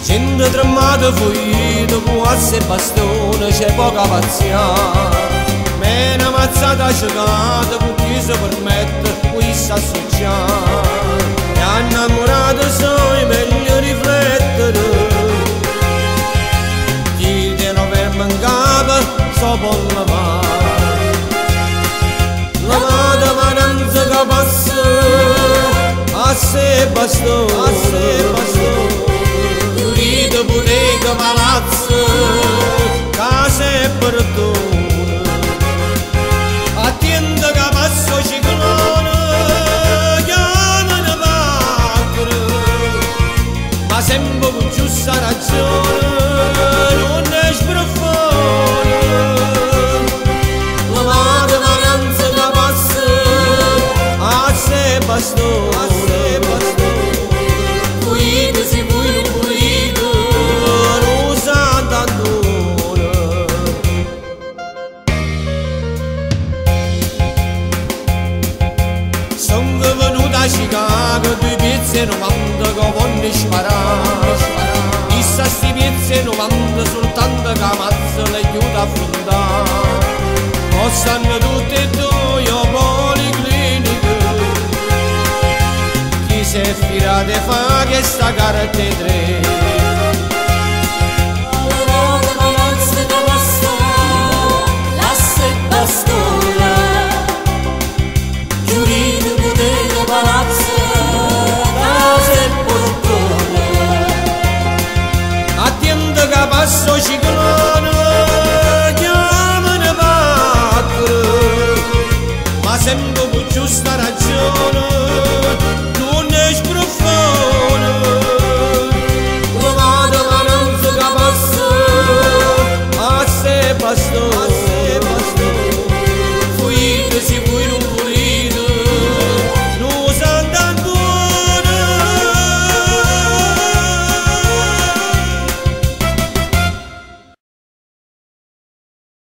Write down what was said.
Gente tremata fuita con asse e bastone, c'è poca pazienza. Mena mazzata cecata con chi si permette, qui sta associando. E innamorato sono meglio riflettere. Chi te non ferma in capo, so può lavare. Lavata ma non si capasse, asse e bastone. Pulito, bottega, palazzo, casa e portone. Attenda che passo ciclone, chiamano pacchero, ma sempre con giusta ragione, non ne sbruffone. Lavate vacanze che passa, asse e bastone. Pulito si pulito, pulito, rosa d'andone. Sono venuta a Chicago, 2 pezzi e 90 che voglio sparare. Chissà sti pezzi e 90 soltanto che ammazza l'aiuta a affrontare. Costano tutte e due policliniche. Chi si è firato fa che sta carta 3.